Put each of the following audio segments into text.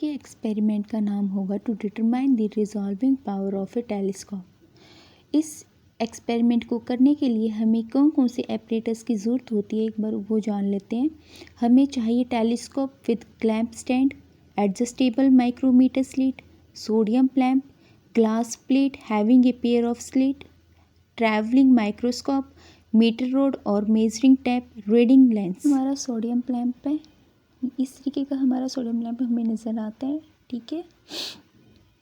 के एक्सपेरिमेंट का नाम होगा to determine the resolving power of a telescope. इस एक्सपेरिमेंट को करने के लिए हमें कौन कौन से एपरेटस की ज़रूरत होती है एक बार वो जान लेते हैं। हमें चाहिए telescope with clamp stand, adjustable micrometer slit, sodium lamp, glass plate having a pair of slit, travelling microscope, metre rod और मेजरिंग टैप, रीडिंग लेंस। हमारा सोडियम लैम्प है, इस तरीके का हमारा सोडियम लैम्प हमें नज़र आता है। ठीक है,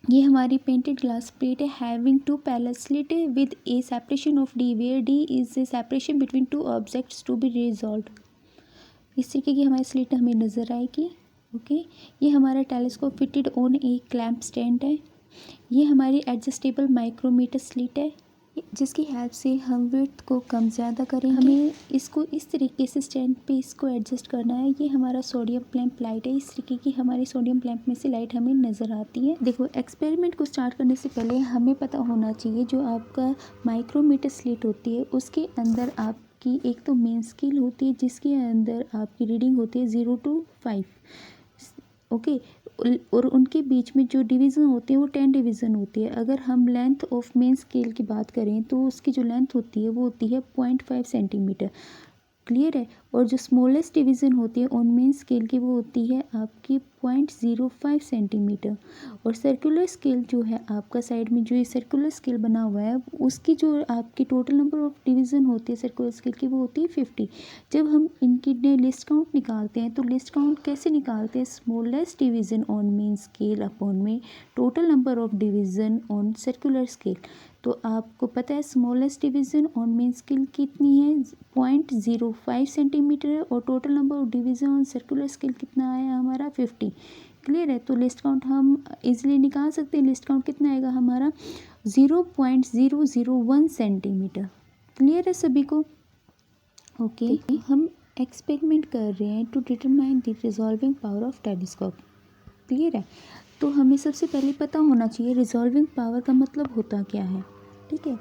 ये हमारी पेंटेड ग्लास प्लेट है having two parallel slit with a separation of D where D is a separation between two objects to be resolved. इस तरीके की हमारी स्लिट हमें नज़र आएगी। ओके, ये हमारा telescope fitted on A clamp stand है। ये हमारी एडजस्टेबल माइक्रोमीटर स्लिट है जिसकी हेल्प से हम विड्थ को कम ज़्यादा करेंगे। हमें इसको इस तरीके से स्टैंड पे इसको एडजस्ट करना है। ये हमारा सोडियम लैम्प लाइट है, इस तरीके की हमारी सोडियम लैम्प में से लाइट हमें नज़र आती है। देखो, एक्सपेरिमेंट को स्टार्ट करने से पहले हमें पता होना चाहिए जो आपका माइक्रोमीटर स्लिट होती है उसके अंदर आपकी एक तो मेन स्केल होती है जिसके अंदर आपकी रीडिंग होती है 0 to 5। ओके, और उनके बीच में जो डिवीज़न होते हैं वो 10 डिवीज़न होती है। अगर हम लेंथ ऑफ मेन स्केल की बात करें तो उसकी जो लेंथ होती है वो होती है 0.5 सेंटीमीटर। क्लियर है। और जो स्मॉलेस्ट डिवीज़न होती है ऑन मेन स्केल की वो होती है आपकी 0.05 सेंटीमीटर। और सर्कुलर स्केल जो है आपका साइड में जो ये सर्कुलर स्केल बना हुआ है उसकी जो आपकी टोटल नंबर ऑफ डिवीज़न होती है सर्कुलर स्केल की वो होती है 50। जब हम इनकी लिस्ट काउंट निकालते हैं तो लिस्ट काउंट कैसे निकालते हैं? Smallest division on main scale upon में total number of division on circular scale. तो आपको पता है smallest division on main scale कितनी है? 0.05 सेंटीमीटर है। और total number of division on circular scale कितना आया हमारा? 50। क्लियर है। तो लिस्ट काउंट हम इजीली निकाल सकते हैं। लिस्ट काउंट कितना आएगा हमारा? 0.001 सेंटीमीटर। क्लियर है सभी को? ओके, हम एक्सपेरिमेंट कर रहे हैं to determine the resolving power of telescope. Clear है। तो हमें सबसे पहले पता होना चाहिए रिजॉल्विंग पावर का मतलब होता क्या है। ठीक है,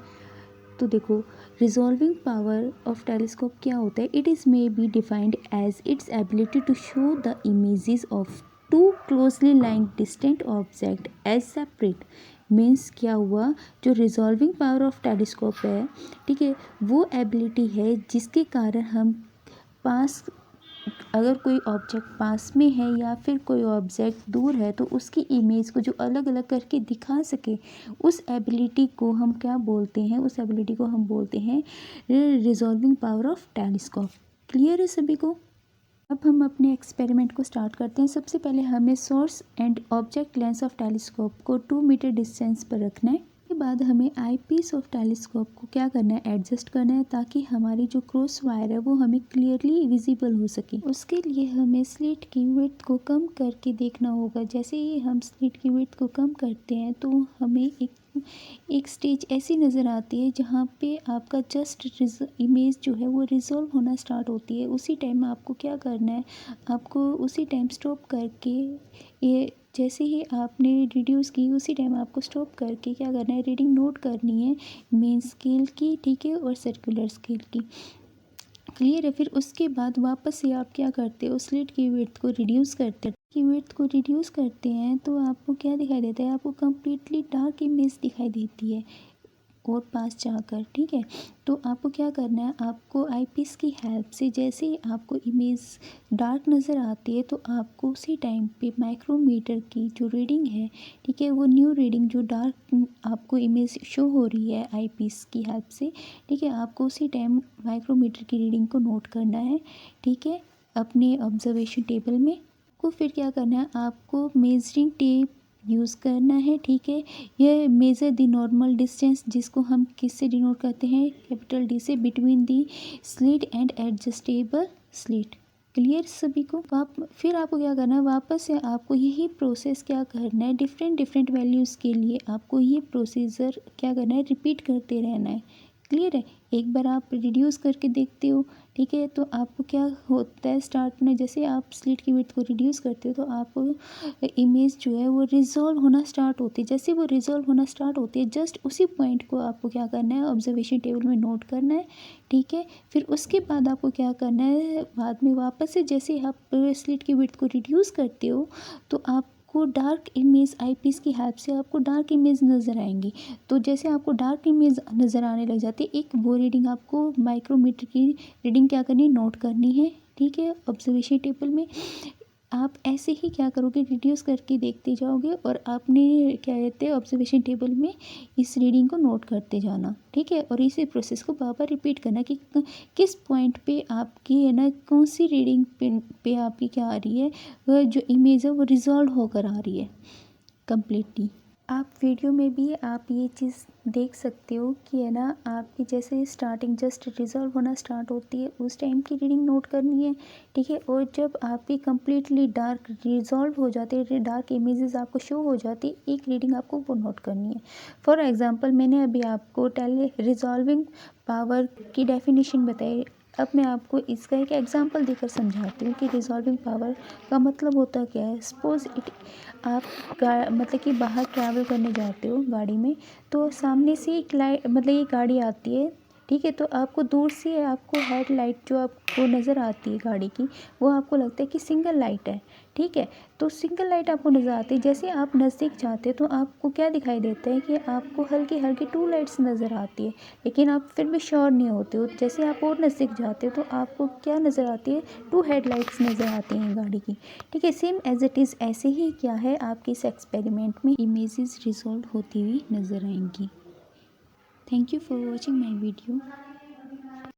तो देखो, रिजॉल्विंग पावर ऑफ टेलीस्कोप क्या होता है? It is may be defined as its ability to show the images of two closely lying distant object as separate. Means क्या हुआ, जो रिजॉल्विंग पावर ऑफ टेलीस्कोप है, ठीक है, वो एबिलिटी है जिसके कारण हम पास अगर कोई ऑब्जेक्ट पास में है या फिर कोई ऑब्जेक्ट दूर है तो उसकी इमेज को जो अलग अलग करके दिखा सके, उस एबिलिटी को हम क्या बोलते हैं? उस एबिलिटी को हम बोलते हैं resolving power of telescope. Clear है सभी को? अब हम अपने एक्सपेरिमेंट को स्टार्ट करते हैं। सबसे पहले हमें source and object lens of telescope को 2 मीटर डिस्टेंस पर रखना है। के बाद हमें आई पीस ऑफ टेलीस्कोप को क्या करना है? एडजस्ट करना है ताकि हमारी जो क्रॉस वायर है वो हमें क्लियरली विजिबल हो सके। उसके लिए हमें स्लिट की विड्थ को कम करके देखना होगा। जैसे ही हम स्लिट की विड्थ को कम करते हैं तो हमें एक स्टेज ऐसी नज़र आती है जहाँ पे आपका जस्ट इमेज जो है वो रिजॉल्व होना स्टार्ट होती है। उसी टाइम आपको क्या करना है? आपको उसी टाइम स्टॉप करके, ये जैसे ही आपने रिड्यूस की उसी टाइम आपको स्टॉप करके क्या करना है? रीडिंग नोट करनी है मेन स्केल की, ठीक है, और सर्कुलर स्केल की। क्लियर है। फिर उसके बाद वापस से आप क्या करते हो? स्लिट की विड्थ को रिड्यूस करते हैं तो आपको क्या दिखाई देता है? आपको कम्प्लीटली डार्क इमेज दिखाई देती है और पास जाकर। ठीक है, तो आपको क्या करना है? आपको आईपीस की हेल्प से जैसे ही आपको इमेज डार्क नज़र आती है तो आपको उसी टाइम पे माइक्रोमीटर की जो रीडिंग है, ठीक है, वो न्यू रीडिंग जो डार्क आपको इमेज शो हो रही है आईपीस की हेल्प से, ठीक है, आपको उसी टाइम माइक्रोमीटर की रीडिंग को नोट करना है। ठीक है, अपने ऑब्जर्वेशन टेबल में को फिर क्या करना है? आपको मेजरिंग टेप यूज़ करना है। ठीक है, यह मेज़र द नॉर्मल डिस्टेंस जिसको हम किससे डिनोट करते हैं? कैपिटल डी से, between the slit and adjustable slit. Clear सभी को? फिर आपको क्या करना है? वापस से आपको यही प्रोसेस क्या करना है? डिफरेंट वैल्यूज़ के लिए आपको ये प्रोसीजर क्या करना है? रिपीट करते रहना है। क्लियर है। एक बार आप रिड्यूस करके देखते हो, ठीक है, तो आपको क्या होता है? स्टार्ट में जैसे आप स्लिट की विड्थ को रिड्यूस करते हो तो आप इमेज जो है वो रिजॉल्व होना स्टार्ट होती है। जैसे वो रिजॉल्व होना स्टार्ट होती है जस्ट उसी पॉइंट को आपको क्या करना है? ऑब्जर्वेशन टेबल में नोट करना है। ठीक है, फिर उसके बाद आपको क्या करना है? बाद में वापस से जैसे आप स्लिट की विड्थ को रिड्यूस करते हो तो आप आपको डार्क इमेज आईपीस की हेल्प से आपको डार्क इमेज नज़र आएंगी। तो जैसे आपको डार्क इमेज नज़र आने लग जाती है, एक वो रीडिंग आपको माइक्रोमीटर की रीडिंग क्या करनी है, नोट करनी है। ठीक है, ऑब्जर्वेशन टेबल में आप ऐसे ही क्या करोगे, रिड्यूस करके देखते जाओगे और आपने क्या कहते हैं ऑब्जर्वेशन टेबल में इस रीडिंग को नोट करते जाना। ठीक है, और इसी प्रोसेस को बार बार रिपीट करना कि किस पॉइंट पे आपकी है ना, कौन सी रीडिंग पे आपकी क्या आ रही है, जो इमेज है वो रिजॉल्व होकर आ रही है कम्प्लीटली। आप वीडियो में भी आप ये चीज़ देख सकते हो कि है ना, आपकी जैसे स्टार्टिंग जस्ट रिजॉल्व होना स्टार्ट होती है उस टाइम की रीडिंग नोट करनी है। ठीक है, और जब आपकी कंप्लीटली डार्क रिजॉल्व हो जाती है, डार्क इमेजेस आपको शो हो जाती है, एक रीडिंग आपको वो नोट करनी है। फॉर एग्जांपल मैंने अभी आपको रिजॉल्विंग पावर की डेफिनेशन बताई। अब मैं आपको इसका एक एग्जांपल देकर समझाती हूँ कि रिजॉल्विंग पावर का मतलब होता क्या है। सपोज इट आप मतलब कि बाहर ट्रैवल करने जाते हो गाड़ी में, तो सामने से एक लाइट मतलब ये गाड़ी आती है। ठीक है, तो आपको दूर से आपको हेडलाइट जो आपको नज़र आती है गाड़ी की, वो आपको लगता है कि सिंगल लाइट है। ठीक है, तो सिंगल लाइट आपको नज़र आती है। जैसे आप नज़दीक जाते हैं तो आपको क्या दिखाई देता है कि आपको हल्की हल्की 2 लाइट्स नज़र आती है, लेकिन आप फिर भी श्योर नहीं होते हो। जैसे आप और नज़दीक जाते हो तो आपको क्या नज़र आती है, 2 हेडलाइट्स नज़र आती हैं गाड़ी की। ठीक है, सेम एज इट इज़ ऐसे ही क्या है, आपके इस एक्सपेरिमेंट में इमेजेस रिजॉल्व होती हुई नज़र आएंगी। Thank you for watching my video.